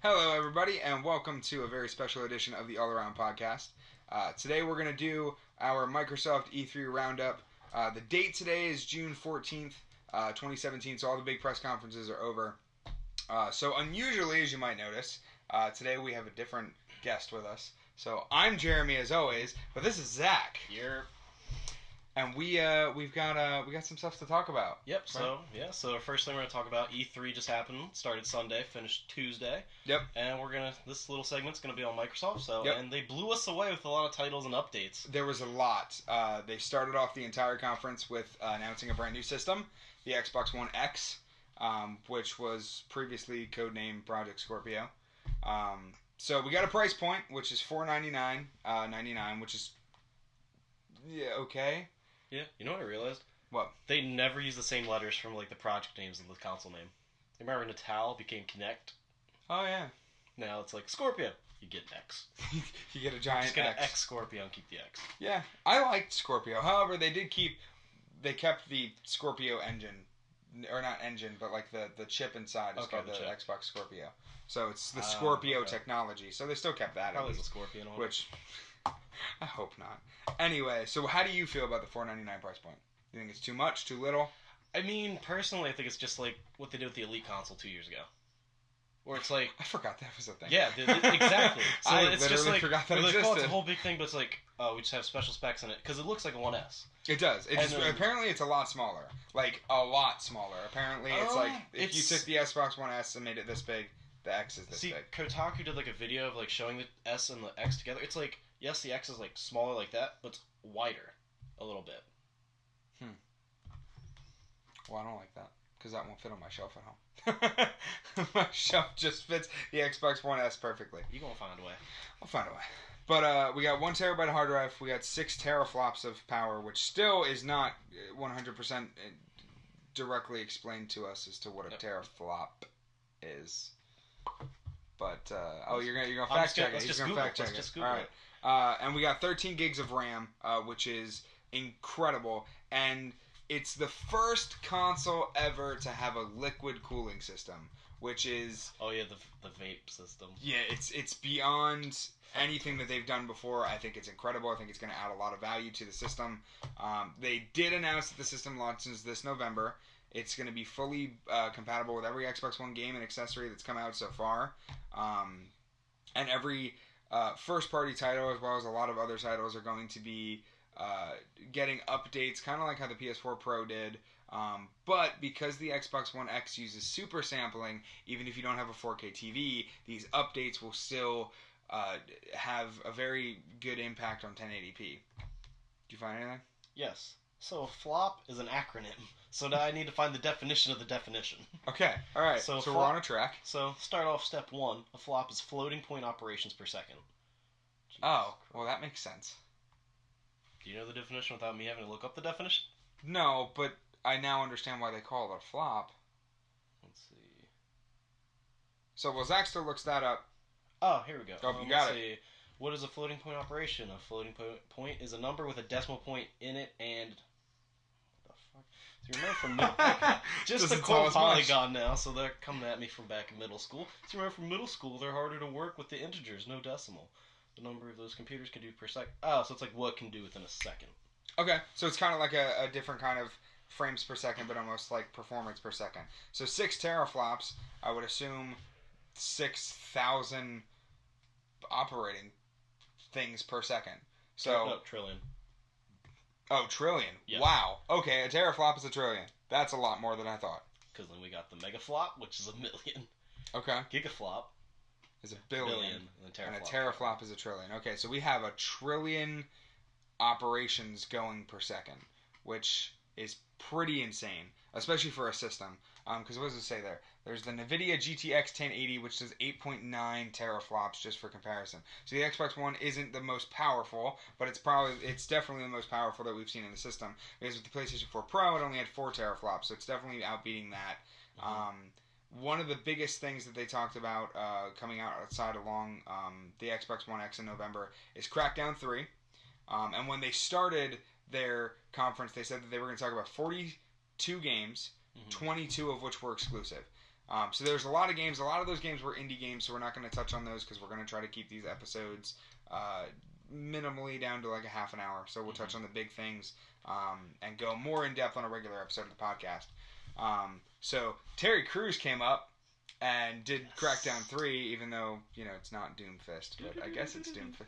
Hello, everybody, and welcome to a very special edition of the All Around Podcast. Today we're going to do our Microsoft E3 Roundup. The date today is June 14th, 2017, so all the big press conferences are over. So unusually, as you might notice, today we have a different guest with us. So I'm Jeremy, as always, but this is Zach. And we've got some stuff to talk about. Yep. Right? So the first thing we're gonna talk about, E3 just happened. Started Sunday, finished Tuesday. Yep. And this little segment's gonna be on Microsoft. Yep. And they blew us away with a lot of titles and updates. There was a lot. They started off the entire conference with announcing a brand new system, the Xbox One X, which was previously codenamed Project Scorpio. So we got a price point, which is $499.99, which is okay. Yeah, you know what I realized? What? They never use the same letters from like the project names and the console name. Remember Natal became Kinect? Oh yeah. Now it's like Scorpio. You get an X. You get a giant Just get X. an X Scorpio and keep the X. Yeah, I liked Scorpio. However, they kept the Scorpio engine, or not engine, but like the chip inside is called the Xbox Scorpio. So it's the Scorpio technology. So they still kept that. Probably the Scorpion on which. I hope not. Anyway, so how do you feel about the $499 price point? You think it's too much, too little? I mean, personally, I think it's just like what they did with the Elite console 2 years ago. Where it's like... I forgot that was a thing. Yeah, exactly. So I it's literally just like, forgot that existed. Like, it's a whole big thing, but it's like, we just have special specs in it. Because it looks like a 1S. It does. Apparently it's a lot smaller. Like, a lot smaller. Apparently it's like, if you took the Xbox One S and made it this big, the X is this big. Kotaku did like a video of like showing the S and the X together. It's like... Yes, the X is like smaller like that, but it's wider a little bit. Well, I don't like that because that won't fit on my shelf at home. My shelf just fits the Xbox One S perfectly. You're gonna find a way. I'll find a way. But we got 1 terabyte hard drive. We got 6 teraflops of power, which still is not 100% directly explained to us as to what a teraflop is. But you're gonna fact check it. Let's just Google All right. And we got 13 gigs of RAM, which is incredible. And it's the first console ever to have a liquid cooling system, which is... Oh, yeah, the vape system. Yeah, it's beyond anything that they've done before. I think it's incredible. I think it's going to add a lot of value to the system. They did announce that the system launches this November. It's going to be fully compatible with every Xbox One game and accessory that's come out so far. And every... first-party title, as well as a lot of other titles, are going to be getting updates, kind of like how the PS4 Pro did. But because the Xbox One X uses super sampling, even if you don't have a 4K TV, these updates will still have a very good impact on 1080p. Did you find anything? Yes. So FLOP is an acronym. So now I need to find the definition of the definition. Okay, alright, so we're on a track. So start off step 1. A FLOP is floating point operations per second. Oh, well that makes sense. Do you know the definition without me having to look up the definition? No, but I now understand why they call it a flop. Let's see. So while Zach still looks that up... Oh, here we go. Oh, you got it. See. What is a floating point operation? A floating point is a number with a decimal point in it and... So you remember from just a cold polygon now, so they're coming at me from back in middle school. So you remember from middle school, they're harder to work with the integers, no decimal. The number of those computers can do per second. Oh, so it's like what it can do within a second. Okay, so it's kind of like a different kind of frames per second, but almost like performance per second. So 6 teraflops, I would assume 6,000 operating things per second. So no, trillion. Oh, trillion. Yes. Wow. Okay, a teraflop is a trillion. That's a lot more than I thought. Because then we got the megaflop, which is a million. Okay. Gigaflop is a billion. And a teraflop is a trillion. Okay, so we have a trillion operations going per second, which is pretty insane, especially for a system. Because what does it say there? There's the NVIDIA GTX 1080, which does 8.9 teraflops, just for comparison. So the Xbox One isn't the most powerful, but it's definitely the most powerful that we've seen in the system. Because with the PlayStation 4 Pro, it only had 4 teraflops, so it's definitely outbeating that. Mm-hmm. One of the biggest things that they talked about coming outside along the Xbox One X in November is Crackdown 3. And when they started their conference, they said that they were going to talk about 42 games, 22 of which were exclusive. So there's a lot of games. A lot of those games were indie games, so we're not going to touch on those because we're going to try to keep these episodes minimally down to like a half an hour. So we'll touch on the big things and go more in depth on a regular episode of the podcast. So Terry Crews came up and did Crackdown 3, even though, it's not Doomfist, but I guess it's Doomfist.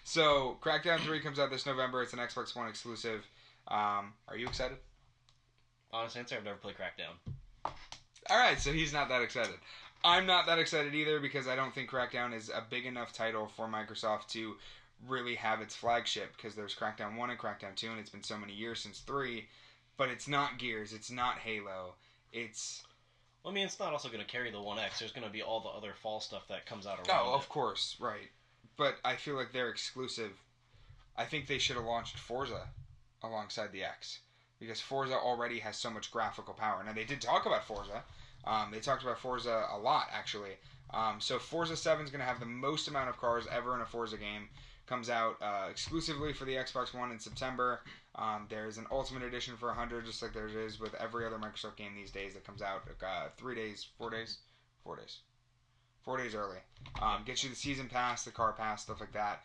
So Crackdown 3 comes out this November. It's an Xbox One exclusive. Are you excited? Honest answer, I've never played Crackdown. Alright, so he's not that excited. I'm not that excited either because I don't think Crackdown is a big enough title for Microsoft to really have its flagship, because there's Crackdown 1 and Crackdown 2, and it's been so many years since 3, but it's not Gears, it's not Halo, it's... Well, I mean, it's not also going to carry the 1X. There's going to be all the other fall stuff that comes out around Oh, of course, right. But I feel like they're exclusive. I think they should have launched Forza alongside the X, because Forza already has so much graphical power. Now, they did talk about Forza. They talked about Forza a lot, actually. So Forza 7 is going to have the most amount of cars ever in a Forza game. Comes out exclusively for the Xbox One in September. There's an Ultimate Edition for 100, just like there is with every other Microsoft game these days that comes out 4 days early. Gets you the Season Pass, the Car Pass, stuff like that.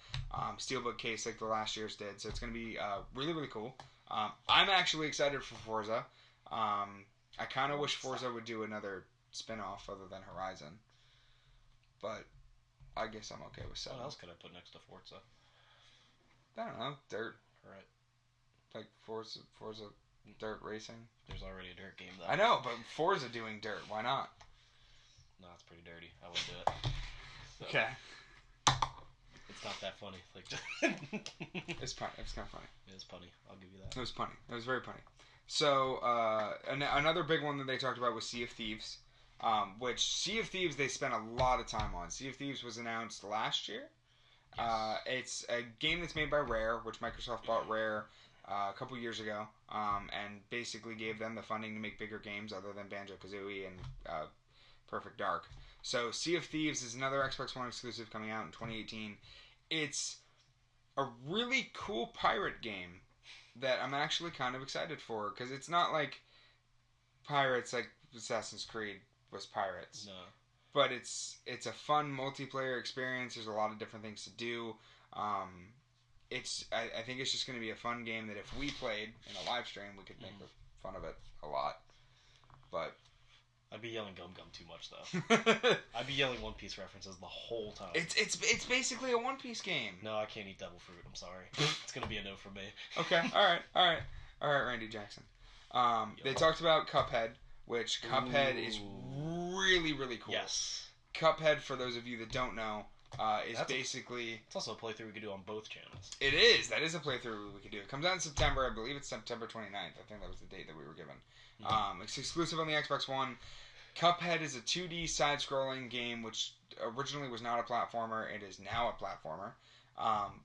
Steelbook case like the last year's did. So it's going to be really, really cool. I'm actually excited for Forza. I kind of wish Forza would do another spin-off other than Horizon. But I guess I'm okay with 7. What else could I put next to Forza? I don't know. Dirt. Right. Like Forza Dirt Racing. There's already a dirt game, though. I know, but Forza doing dirt. Why not? No, it's pretty dirty. I wouldn't do it. So, okay. It's not that funny. Like, It's funny. It's kind of funny. It is funny. I'll give you that. It was funny. It was very funny. So, another big one that they talked about was Sea of Thieves. Which, Sea of Thieves, they spent a lot of time on. Sea of Thieves was announced last year. Yes. It's a game that's made by Rare, which Microsoft bought Rare a couple years ago, and basically gave them the funding to make bigger games other than Banjo-Kazooie and Perfect Dark. So, Sea of Thieves is another Xbox One exclusive coming out in 2018. It's a really cool pirate game that I'm actually kind of excited for, because it's not like pirates like Assassin's Creed was pirates. No. But it's a fun multiplayer experience. There's a lot of different things to do. I think it's just going to be a fun game that if we played in a live stream, we could make fun of it a lot. But I'd be yelling Gum Gum too much, though. I'd be yelling One Piece references the whole time. It's basically a One Piece game. No, I can't eat devil fruit. I'm sorry. It's going to be a no for me. Okay. All right, Randy Jackson. They talked about Cuphead, which Cuphead is really, really cool. Yes. Cuphead, for those of you that don't know, is basically... It's also a playthrough we could do on both channels. It is. That is a playthrough we could do. It comes out in September. I believe it's September 29th. I think that was the date that we were given. Mm-hmm. It's exclusive on the Xbox One. Cuphead is a 2D side-scrolling game, which originally was not a platformer. It is now a platformer.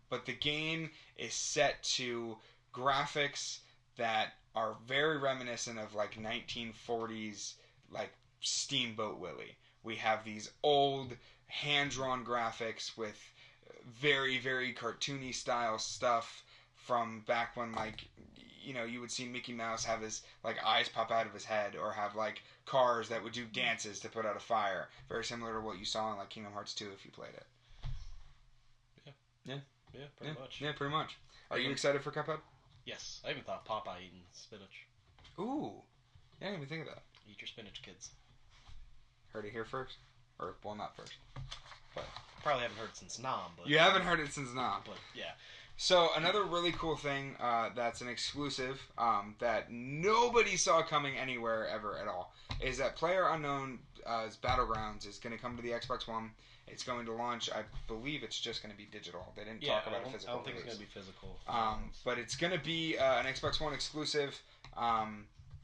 But the game is set to graphics that are very reminiscent of like 1940s, like Steamboat Willie. We have these old hand-drawn graphics with very, very cartoony style stuff from back when, like, you would see Mickey Mouse have his like eyes pop out of his head, or have like cars that would do dances to put out a fire. Very similar to what you saw in like Kingdom Hearts 2 if you played it. Yeah, pretty much. Yeah, pretty much. Are you excited for Cuphead? Yes, I even thought Popeye eating spinach. Ooh, yeah, I didn't even think of that. Eat your spinach, kids. Heard it here first, or well, not first, but probably haven't heard it since Nom. But you haven't heard it since Nom, but yeah. So another really cool thing that's an exclusive that nobody saw coming anywhere ever at all is that PlayerUnknown's Battlegrounds is going to come to the Xbox One. It's going to launch. I believe it's just going to be digital. They didn't talk about a physical. I don't think it's going to be physical. But it's going to be an Xbox One exclusive.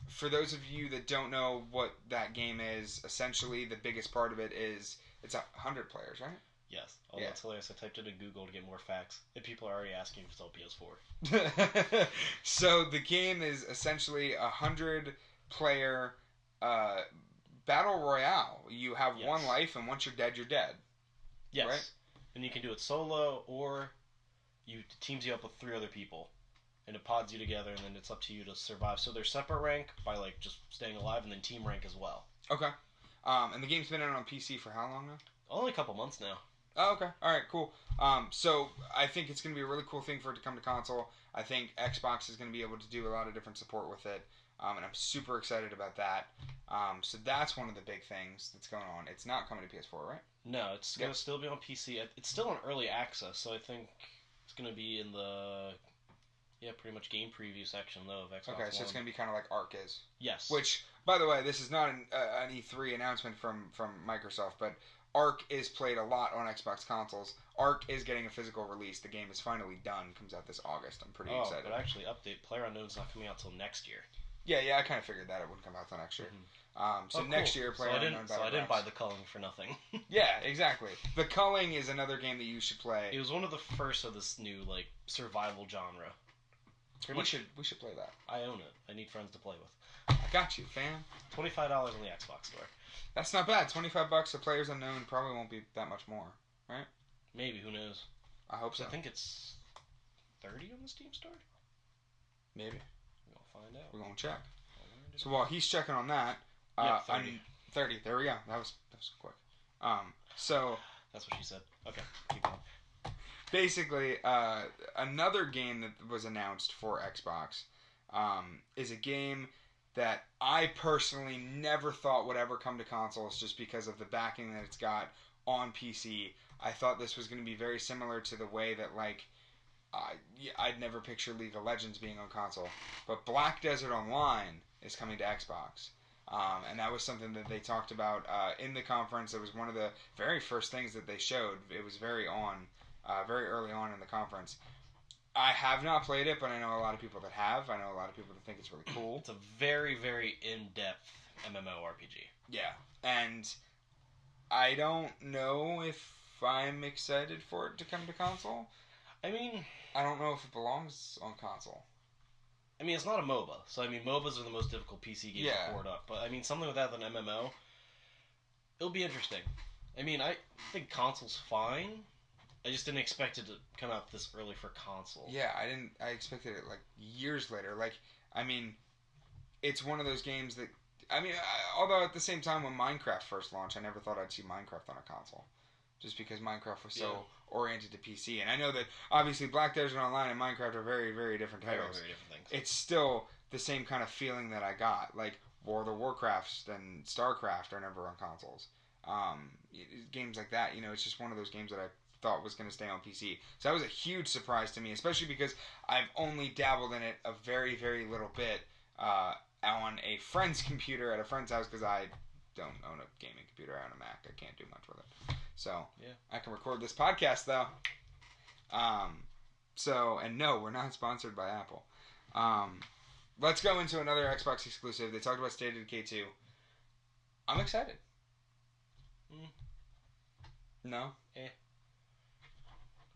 For those of you that don't know what that game is, essentially the biggest part of it is it's 100 players, right? Yes. Oh, yeah. That's hilarious. I typed it in Google to get more facts, and people are already asking if it's on PS4. So the game is essentially 100-player battle royale. You have one life, and once you're dead, you're dead. Yes. Right? And you can do it solo, or it teams you up with 3 other people. and it pods you together, and then it's up to you to survive. So there's separate rank by like just staying alive, and then team rank as well. Okay. And the game's been out on PC for how long now? Only a couple months now. Oh, okay. All right, cool. So I think it's going to be a really cool thing for it to come to console. I think Xbox is going to be able to do a lot of different support with it, and I'm super excited about that. So that's one of the big things that's going on. It's not coming to PS4, right? No, it's going to still be on PC. It's still in early access, so I think it's going to be in the pretty much game preview section though of Xbox Okay, One. so it's going to be kind of like Ark is. Yes. Which, by the way, this is not an E3 announcement from Microsoft, but Ark is played a lot on Xbox consoles. Ark is getting a physical release. The game is finally done. Comes out this August. I'm pretty excited. But actually, update PlayerUnknown's not coming out till next year. Yeah, I kind of figured that it wouldn't come out till next year. Mm-hmm. Next year, PlayerUnknown. So I didn't buy the culling for nothing. Yeah, exactly. The Culling is another game that you should play. It was one of the first of this new like survival genre. We should play that. I own it. I need friends to play with. I got you, fam. $25 on the Xbox store. That's not bad. $25 for PlayerUnknown probably won't be that much more, right? Maybe, who knows? I hope so. I think it's $30 on the Steam store. Maybe. We're gonna find out. We're gonna check. So while he's checking on that, 30. 30. There we go. That was quick. So that's what she said. Okay, keep going. Basically, another game that was announced for Xbox is a game that I personally never thought would ever come to consoles just because of the backing that it's got on PC. I thought this was going to be very similar to the way that, like, I'd never picture League of Legends being on console. But Black Desert Online is coming to Xbox. And that was something that they talked about in the conference. It was one of the very first things that they showed. It was very early on in the conference. I have not played it, but I know a lot of people that have. I know a lot of people that think it's really cool. It's a very, very in-depth MMORPG. Yeah, and I don't know if I'm excited for it to come to console. I mean, I don't know if it belongs on console. I mean, it's not a MOBA, so I mean, MOBAs are the most difficult PC games to port up. But I mean, something with that than MMO, it'll be interesting. I mean, I think console's fine. I just didn't expect it to come out this early for console. Yeah, I expected it like years later. Like, I mean, it's one of those games that, although at the same time when Minecraft first launched, I never thought I'd see Minecraft on a console. Just because Minecraft was so oriented to PC. And I know that obviously Black Desert Online and Minecraft are very, very different titles. Very, very different things. It's still the same kind of feeling that I got. Like, World of Warcraft and StarCraft are never on consoles. Games like that, it's just one of those games that I thought was going to stay on PC. So that was a huge surprise to me, especially because I've only dabbled in it a very, very little bit on a friend's computer at a friend's house because I don't own a gaming computer. I own a Mac. I can't do much with it. So I can record this podcast though. And no, we're not sponsored by Apple. Let's go into another Xbox exclusive. They talked about State of Decay 2. I'm excited. No?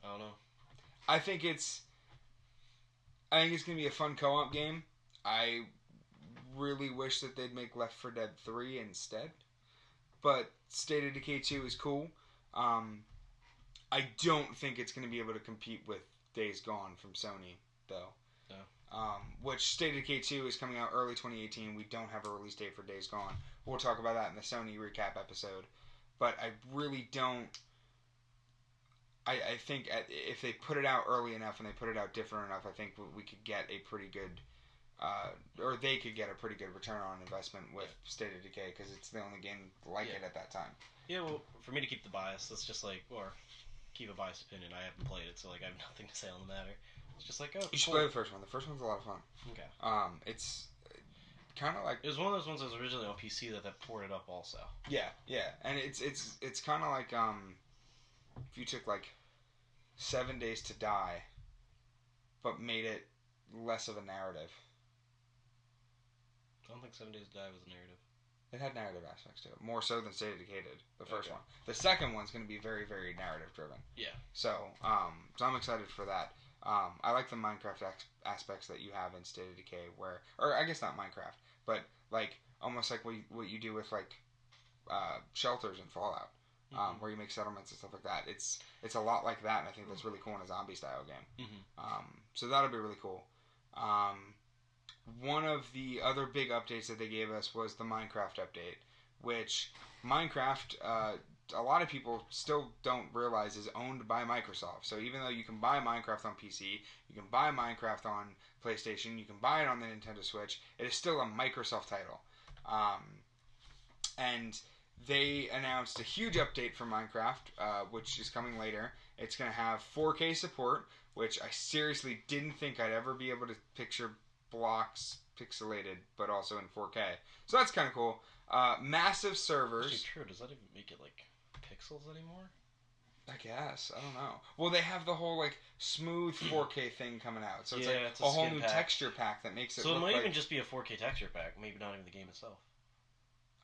I don't know. I think it's going to be a fun co-op game. I really wish that they'd make Left 4 Dead 3 instead. But State of Decay 2 is cool. I don't think it's going to be able to compete with Days Gone from Sony, though. No. Which State of Decay 2 is coming out early 2018. We don't have a release date for Days Gone. We'll talk about that in the Sony recap episode. But I really don't... I think if they put it out early enough and they put it out different enough, I think we could get a pretty good... or they could get a pretty good return on investment with State of Decay, because it's the only game like it at that time. Yeah, well, for me to keep the bias, that's just like... Or keep a biased opinion. I haven't played it, so like I have nothing to say on the matter. It's just like, you should play the first one. The first one's a lot of fun. Okay. It's kind of like... It was one of those ones that was originally on PC that ported up also. Yeah. And it's kind of like, if you took, like, 7 Days to Die, but made it less of a narrative. I don't think 7 Days to Die was a narrative. It had narrative aspects to it, more so than State of Decay did, the first one. The second one's going to be very, very narrative driven. Yeah. So I'm excited for that. I like the Minecraft aspects that you have in State of Decay, or I guess not Minecraft, but like almost like what you do with like shelters in Fallout, where you make settlements and stuff like that. It's a lot like that, and I think that's really cool in a zombie style game. Mm-hmm. So that'll be really cool. One of the other big updates that they gave us was the Minecraft update, which Minecraft, a lot of people still don't realize is owned by Microsoft. So even though you can buy Minecraft on PC, you can buy Minecraft on PlayStation, you can buy it on the Nintendo Switch, it is still a Microsoft title. And they announced a huge update for Minecraft, which is coming later. It's going to have 4K support, which I seriously didn't think I'd ever be able to picture blocks pixelated, but also in 4K. So that's kind of cool. Massive servers. Actually, true. Does that even make it like pixels anymore? I guess. I don't know. Well, they have the whole like smooth 4K thing coming out, so it's like it's a whole new pack. Texture pack that makes it. So look it might like... even just be a 4K texture pack. Maybe not even the game itself.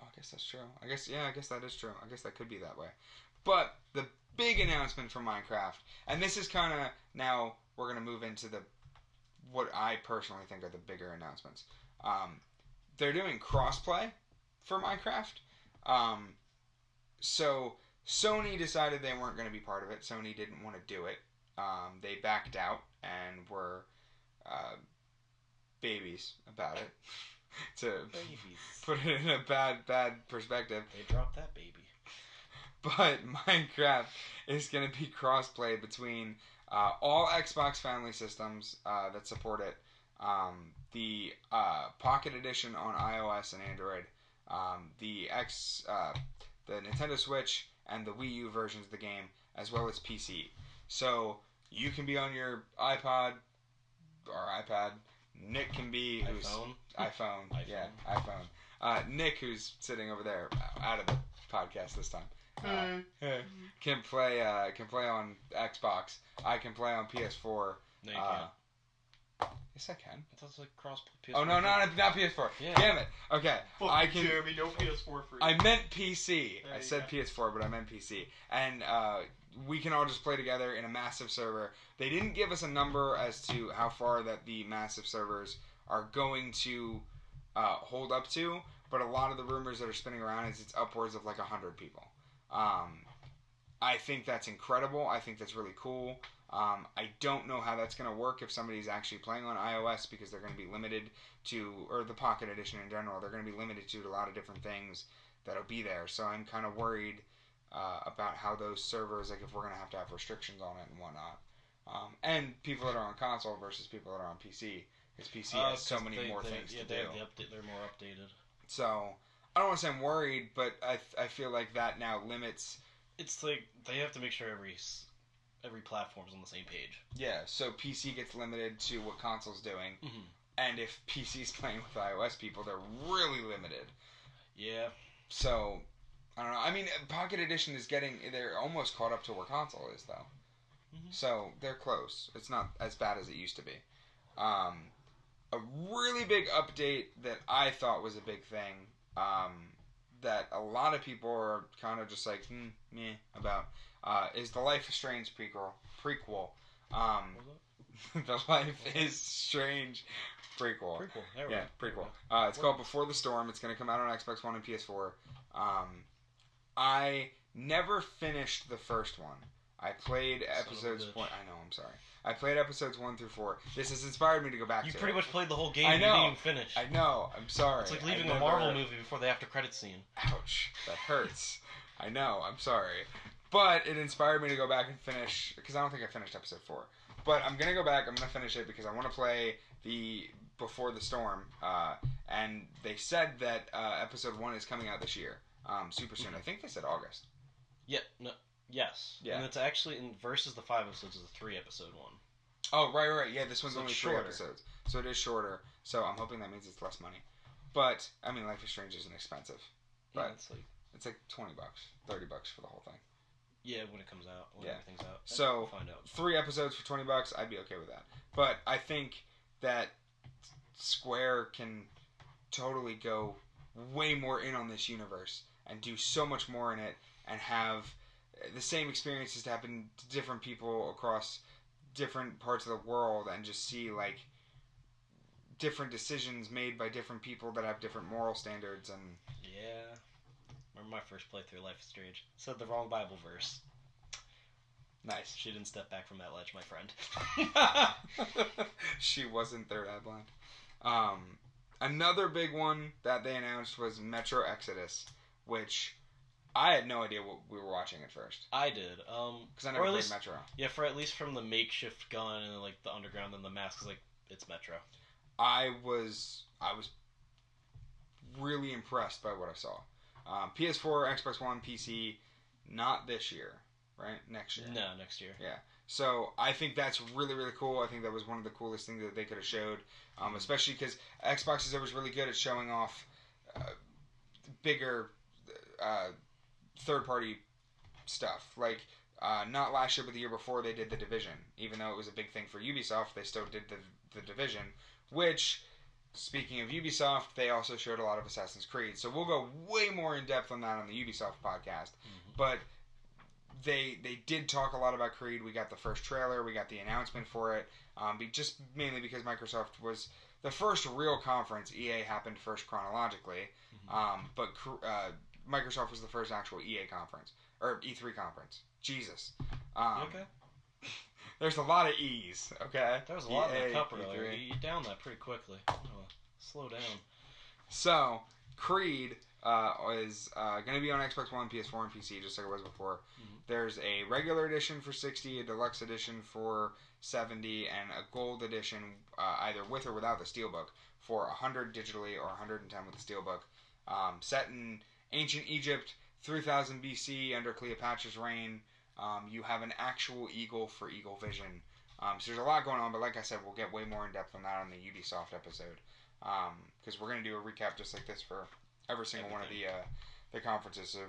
Oh, I guess that's true. I guess that is true. I guess that could be that way. But the big announcement for Minecraft, and this is kind of now we're gonna move into what I personally think are the bigger announcements. They're doing crossplay for Minecraft. So Sony decided they weren't going to be part of it. Sony didn't want to do it. They backed out and were babies about it. To put it in a bad perspective. They dropped that baby. But Minecraft is going to be crossplay between all Xbox family systems that support it, the Pocket Edition on iOS and Android, the Nintendo Switch and the Wii U versions of the game, as well as PC. So you can be on your iPod or iPad. Nick can be iPhone. Yeah, iPhone. Nick, who's sitting over there, out of the podcast this time. Can play on Xbox. I can play on PS4. No, you can't. Yes, I can. I thought it was like cross PS4. Oh no, not PS4. Yeah. Damn it. Okay, I can. Jeremy, no PS4 for you. I meant PC. There I you said go. PS4, but I meant PC. And we can all just play together in a massive server. They didn't give us a number as to how far that the massive servers are going to hold up to, but a lot of the rumors that are spinning around is it's upwards of like 100 people. I think that's incredible. I think that's really cool. I don't know how that's going to work if somebody's actually playing on iOS, because they're going to be limited to, or the Pocket Edition in general, they're going to be limited to a lot of different things that'll be there. So I'm kind of worried about how those servers, like if we're going to have restrictions on it and whatnot. And people that are on console versus people that are on PC, because PC has so many more things to do. They're more updated. So I don't want to say I'm worried, but I feel like that now limits. It's like they have to make sure every platform's on the same page. Yeah, so PC gets limited to what console's doing, and if PC's playing with iOS people, they're really limited. Yeah. So I don't know. I mean, Pocket Edition they're almost caught up to where console is, though. So they're close. It's not as bad as it used to be. A really big update that I thought was a big thing, that a lot of people are kind of just like, meh, about, is the Life is Strange prequel. The Life is Strange prequel. Prequel. It's called Before the Storm. It's going to come out on Xbox One and PS4. I never finished the first one. I played episodes 1. I know, I'm sorry. I played episodes 1 through 4. This has inspired me to go back to it. You pretty much played the whole game. I know. You didn't even finish. I know. I'm sorry. It's like leaving a Marvel movie before the after credits scene. Ouch. That hurts. I know. I'm sorry. But it inspired me to go back and finish, because I don't think I finished episode 4. But I'm going to go back. I'm going to finish it because I want to play the Before the Storm. And they said that episode 1 is coming out this year. Super soon. I think they said August. Yeah. No. Yes. Yeah. And it's actually versus the 5 episodes is a 3-episode one. Oh, right. Yeah, this one's so only 3 shorter. episodes. So it is shorter. So I'm hoping that means it's less money. But, I mean, Life is Strange isn't expensive. But yeah, it's like $20, $30 for the whole thing. Yeah, when it comes out. When everything's out. So, we'll find out. 3 episodes for $20, I'd be okay with that. But I think that Square can totally go way more in on this universe and do so much more in it and have the same experiences to happen to different people across different parts of the world, and just see like different decisions made by different people that have different moral standards. And yeah, remember my first playthrough of Life is Strange? Said the wrong Bible verse. Nice. She didn't step back from that ledge, my friend. She wasn't third eye blind. Another big one that they announced was Metro Exodus, which I had no idea what we were watching at first. I did. Because I never played Metro. Yeah, for at least from the makeshift gun and like the underground and the mask, like it's Metro. I was really impressed by what I saw. PS4, Xbox One, PC, not this year, right? Next year. No, next year. Yeah. So I think that's really, really cool. I think that was one of the coolest things that they could have showed, especially because Xbox is always really good at showing off bigger third-party stuff. Like, not last year, but the year before, they did The Division. Even though it was a big thing for Ubisoft, they still did the Division, which, speaking of Ubisoft, they also showed a lot of Assassin's Creed. So we'll go way more in depth on that on the Ubisoft podcast. Mm-hmm. But they did talk a lot about Creed. We got the first trailer. We got the announcement for it. Just mainly because Microsoft was the first real conference. EA happened first chronologically. Mm-hmm. But Microsoft was the first actual EA conference. Or E3 conference. Jesus. Okay. There's a lot of E's, okay? There was a lot in the cup earlier. You downed that pretty quickly. Slow down. So, Creed is going to be on Xbox One, PS4, and PC, just like it was before. Mm-hmm. There's a regular edition for $60, a deluxe edition for $70, and a gold edition, either with or without the steelbook, for $100 digitally or $110 with the steelbook. Set in ancient Egypt, 3000 BC, under Cleopatra's reign. You have an actual eagle for Eagle Vision. So there's a lot going on, but like I said, we'll get way more in depth on that on the Ubisoft episode. Because we're going to do a recap just like this for every single one of the conferences. So,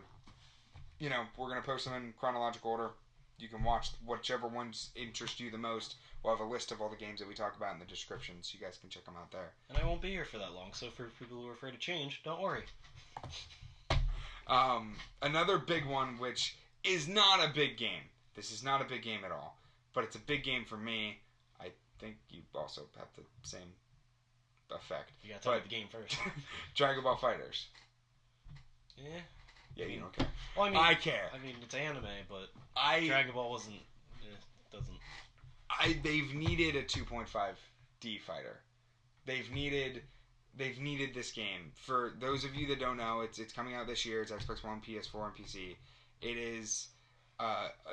we're going to post them in chronological order. You can watch whichever ones interest you the most. We'll have a list of all the games that we talk about in the description, so you guys can check them out there. And I won't be here for that long, so for people who are afraid of change, don't worry. Another big one, which is not a big game. This is not a big game at all. But it's a big game for me. I think you also have the same effect. You gotta tell me the game first. Dragonball Fighterz. Yeah. Yeah, you don't care. Well, I care. I mean, it's anime, but Dragon Ball wasn't... doesn't... They've needed a 2.5D fighter. They've needed this game. For those of you that don't know, it's coming out this year. It's Xbox One, PS4, and PC. It is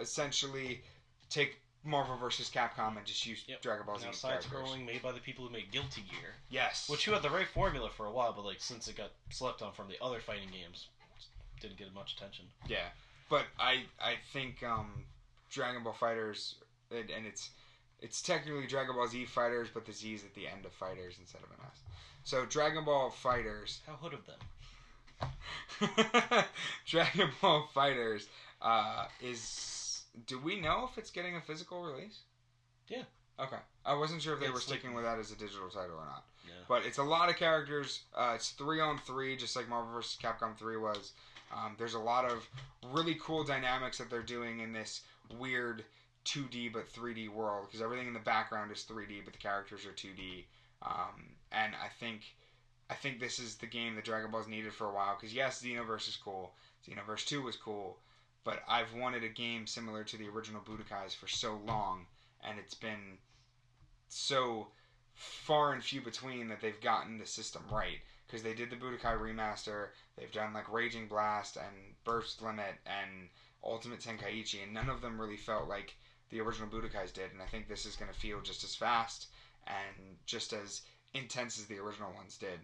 essentially take Marvel vs. Capcom and just use Dragon Ball Z characters. Side-scrolling, made by the people who made Guilty Gear. Yes. Which you had the right formula for a while, but since it got slept on from the other fighting games, didn't get much attention. Yeah, but I think Dragon Ball Fighterz, and it's technically Dragon Ball Z Fighters, but the Z is at the end of Fighters instead of an S. So Dragon Ball Fighterz. How hood of them. Dragon Ball Fighterz is... Do we know if it's getting a physical release? Yeah. Okay. I wasn't sure if they were sticking with that as a digital title or not. Yeah. But it's a lot of characters. It's 3-on-3, just like Marvel vs. Capcom 3 was. There's a lot of really cool dynamics that they're doing in this weird 2D but 3D world, because everything in the background is 3D but the characters are 2D. And I think this is the game that Dragon Ball's needed for a while, because yes, Xenoverse is cool. Xenoverse 2 was cool, but I've wanted a game similar to the original Budokais for so long, and it's been so far and few between that they've gotten the system right. Because they did the Budokai remaster, they've done like Raging Blast and Burst Limit and Ultimate Tenkaichi, and none of them really felt like the original Budokais did, and I think this is going to feel just as fast and just as intense as the original ones did.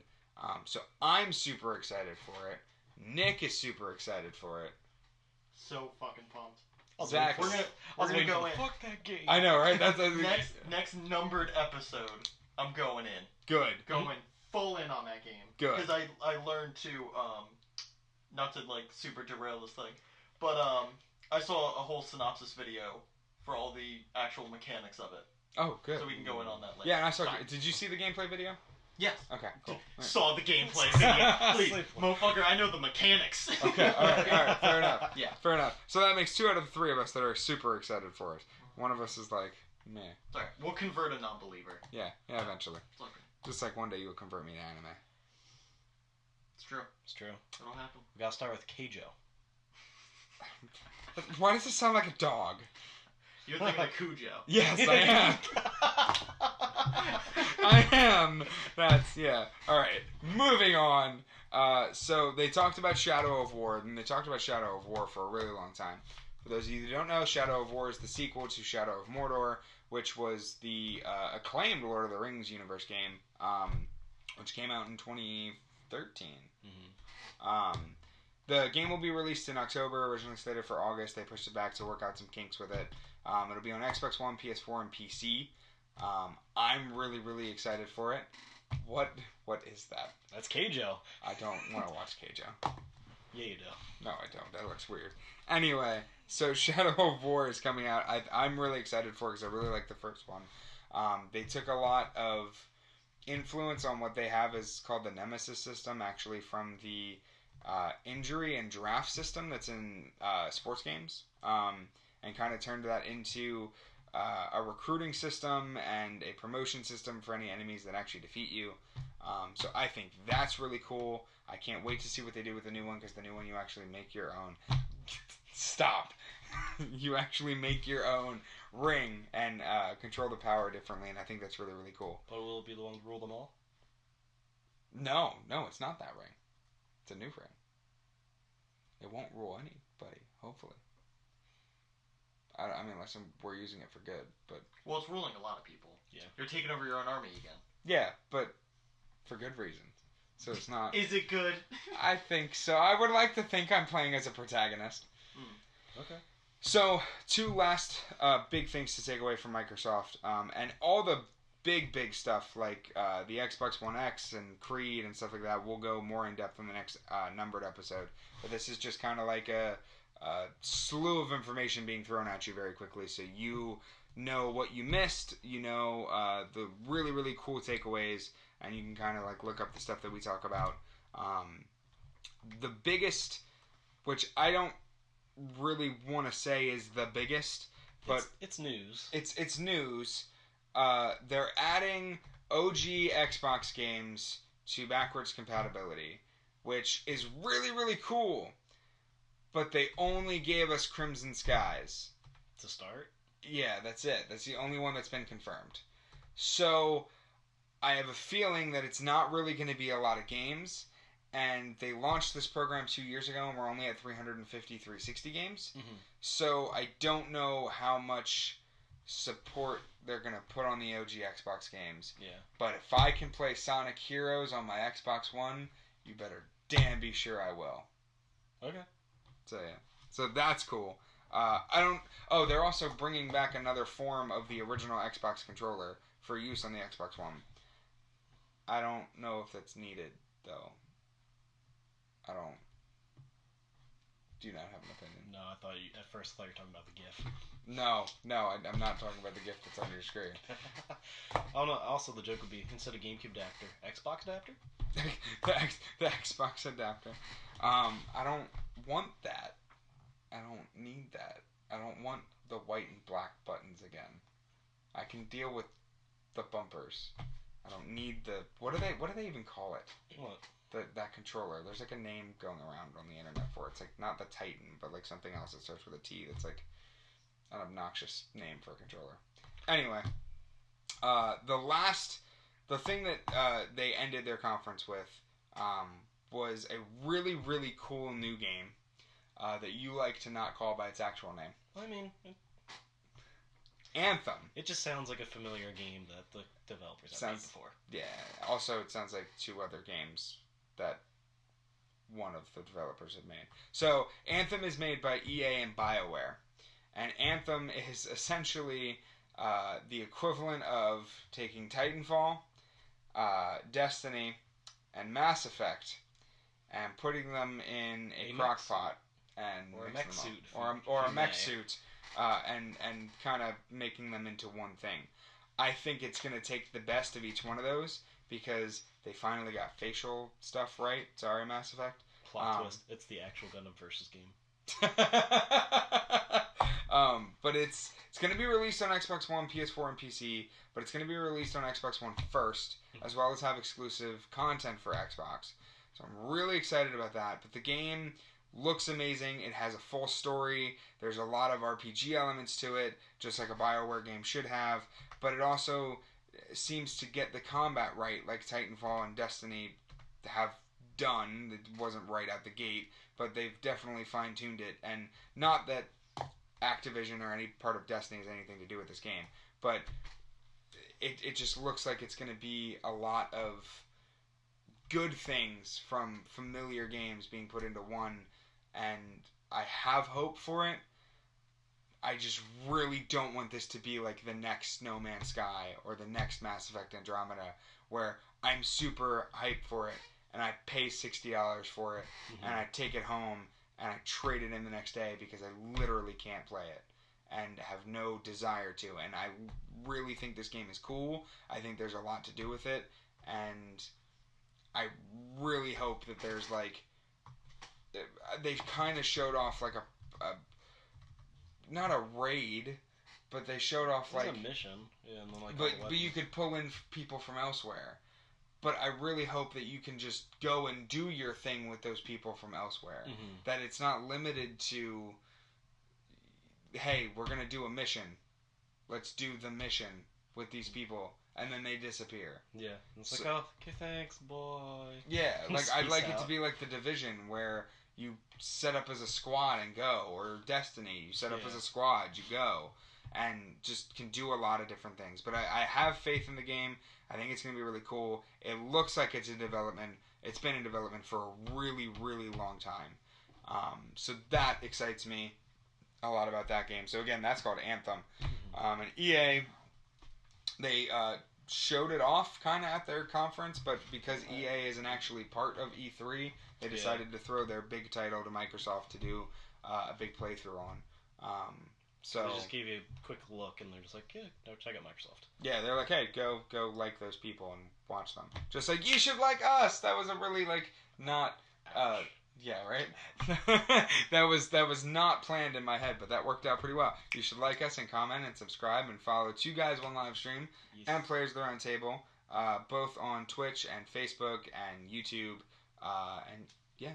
So I'm super excited for it. Nick is super excited for it. So fucking pumped. Zach, we're gonna go in. Fuck that game. I know, right? That's next numbered episode. I'm going in. Good. Going full in on that game. Good. Because I learned to not to super derail this thing, but I saw a whole synopsis video for all the actual mechanics of it. Oh, good. So we can go in on that later. Yeah, and I saw. Did you see the gameplay video? Yes. Okay, cool. Right. Saw the gameplay video. Please, motherfucker, I know the mechanics. Okay, alright, fair enough. Yeah. Fair enough. So that makes 2 out of the 3 of us that are super excited for it. One of us is like, meh. Sorry, we'll convert a non-believer. Yeah, eventually. It's okay. Just like one day you'll convert me to anime. It's true. It's true. It'll happen. We gotta start with Keijo. Why does it sound like a dog? You're thinking of Cujo. Yes, I am. I am. That's, yeah. Alright, moving on. So they talked about Shadow of War, and they talked about Shadow of War for a really long time. For those of you who don't know, Shadow of War is the sequel to Shadow of Mordor, which was the acclaimed Lord of the Rings universe game, which came out in 2013. Mm-hmm. The game will be released in October, originally slated for August. They pushed it back to work out some kinks with it. It'll be on Xbox One, PS4, and PC. I'm really, really excited for it. What is that? That's Keijo. I don't want to watch Keijo. Yeah, you do. No, I don't. That looks weird. Anyway, so Shadow of War is coming out. I'm really excited for it because I really like the first one. They took a lot of influence on what they have is called the Nemesis system, actually from the injury and draft system that's in sports games, and kind of turned that into a recruiting system and a promotion system for any enemies that actually defeat you. So I think that's really cool. I can't wait to see what they do with the new one, because the new one you actually make your own. Stop. You actually make your own ring and control the power differently, and I think that's really, really cool. But will it be the one to rule them all? No, it's not that ring. It's a new ring. It won't rule anybody, hopefully. I mean, unless we're using it for good, but... Well, it's ruling a lot of people. Yeah. You're taking over your own army again. Yeah, but for good reasons. So it's not... Is it good? I think so. I would like to think I'm playing as a protagonist. Okay. So, two last big things to take away from Microsoft. And all the big stuff, like the Xbox One X and Creed and stuff like that, will go more in depth in the next numbered episode. But this is just kind of like a slew of information being thrown at you very quickly, so you know what you missed, you know the really, really cool takeaways, and you can kind of like look up the stuff that we talk about. The biggest, which I don't really want to say is the biggest, but it's news. It's news. They're adding OG Xbox games to backwards compatibility, which is really, really cool. But they only gave us Crimson Skies. To start? Yeah, that's it. That's the only one that's been confirmed. So, I have a feeling that it's not really going to be a lot of games. And they launched this program 2 years ago, and we're only at 350, 360 games. Mm-hmm. So, I don't know how much support they're going to put on the OG Xbox games. Yeah. But if I can play Sonic Heroes on my Xbox One, you better damn be sure I will. Okay. So yeah, so that's cool. They're also bringing back another form of the original Xbox controller for use on the Xbox One. I don't know if that's needed though. Do you not have an opinion? No, at first I thought you were talking about the GIF. No, I'm not talking about the GIF that's on your screen. Oh no, also the joke would be, instead of GameCube adapter, Xbox adapter? the Xbox adapter. I don't want that. I don't need that. I don't want the white and black buttons again. I can deal with the bumpers. I don't need the... What do they even call it? What? That controller. There's like a name going around on the internet for it. It's like not the Titan, but like something else that starts with a T that's like an obnoxious name for a controller. Anyway, the thing that they ended their conference with was a really, really cool new game that you like to not call by its actual name. I mean... Anthem. It just sounds like a familiar game that the developers have made before. Yeah. Also, it sounds like two other games that one of the developers have made. So, Anthem is made by EA and BioWare. And Anthem is essentially the equivalent of taking Titanfall, Destiny, and Mass Effect and putting them in a crock pot and or a mech suit, or a mech suit, and kind of making them into one thing. I think it's going to take the best of each one of those because they finally got facial stuff right. Sorry, Mass Effect. Plot twist: it's the actual Gundam versus game. But it's going to be released on Xbox One, PS4, and PC. But it's going to be released on Xbox One first, as well as have exclusive content for Xbox. So I'm really excited about that. But the game looks amazing. It has a full story. There's a lot of RPG elements to it, just like a BioWare game should have. But it also seems to get the combat right, like Titanfall and Destiny have done. It wasn't right out the gate, but they've definitely fine-tuned it. And not that Activision or any part of Destiny has anything to do with this game, but it just looks like it's going to be a lot of good things from familiar games being put into one, and I have hope for it. I just really don't want this to be like the next No Man's Sky or the next Mass Effect Andromeda, where I'm super hyped for it, and I pay $60 for it, and I take it home, and I trade it in the next day because I literally can't play it and have no desire to. And I really think this game is cool. I think there's a lot to do with it, and I really hope that there's like... They kind of showed off like a not a raid, but they showed off like... It's a mission. Yeah, and then like but you could pull in people from elsewhere. But I really hope that you can just go and do your thing with those people from elsewhere. Mm-hmm. That it's not limited to, hey, we're going to do a mission. Let's do the mission with these people. And then they disappear. Yeah. It's like, oh, okay, thanks, boy. Yeah, like I'd like it to be like The Division, where you set up as a squad and go. Or Destiny, you set up as a squad, you go. And just can do a lot of different things. But I have faith in the game. I think it's going to be really cool. It looks like it's in development. It's been in development for a really, really long time. So that excites me a lot about that game. So again, that's called Anthem. And EA, they showed it off kind of at their conference, but because EA isn't actually part of E3, they decided to throw their big title to Microsoft to do a big playthrough on. So they just gave you a quick look, and they're just like, yeah, no, check out Microsoft. Yeah, they're like, hey, go like those people and watch them. Just like, you should like us. That was a really, like, not, yeah, right? that was not planned in my head, but that worked out pretty well. You should like us and comment and subscribe and follow Two Guys One Live Stream and Players of the Round Table, both on Twitch and Facebook and YouTube, and yeah.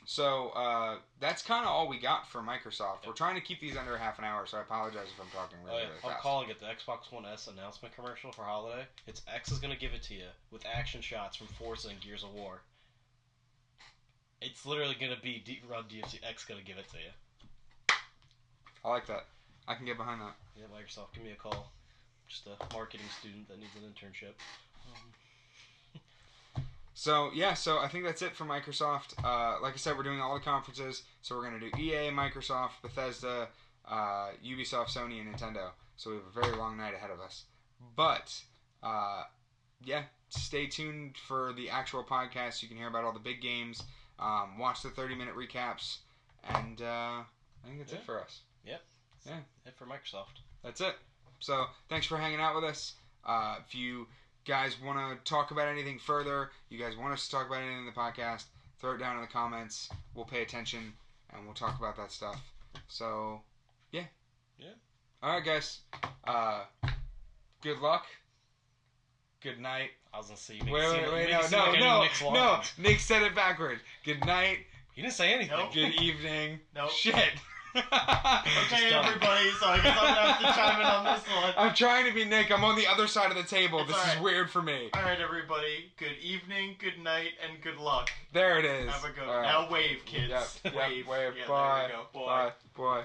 So, that's kind of all we got for Microsoft. Yep. We're trying to keep these under half an hour, so I apologize if I'm talking really fast. I'm calling it the Xbox One S announcement commercial for holiday. It's X is going to give it to you with action shots from Forza and Gears of War. It's literally going to be Run DMC. X going to give it to you. I like that. I can get behind that. Yeah, Microsoft, give me a call. Just a marketing student that needs an internship. So I think that's it for Microsoft. Like I said, we're doing all the conferences. So we're going to do EA, Microsoft, Bethesda, Ubisoft, Sony, and Nintendo. So we have a very long night ahead of us. But, stay tuned for the actual podcast. You can hear about all the big games. Watch the 30-minute recaps. And I think that's it for us. Yep. Yeah. It for Microsoft. That's it. So thanks for hanging out with us. If you guys want to talk about anything further, you guys want us to talk about anything in the podcast, throw it down in the comments. We'll pay attention, and we'll talk about that stuff. So, yeah. All right, guys. Good luck. Good night. I was going to say, no. Nick said it backwards. Good night. He didn't say anything. Nope. Good evening. Nope. Shit. Okay, everybody, so I guess I'm going to have to chime in on this one. I'm trying to be Nick. I'm on the other side of the table. It's this is weird for me. Alright, everybody. Good evening, good night, and good luck. There it is. Have a good one. Now wave, kids. Yep, wave. wave. Yeah, Bye. there we go. Bye. Bye.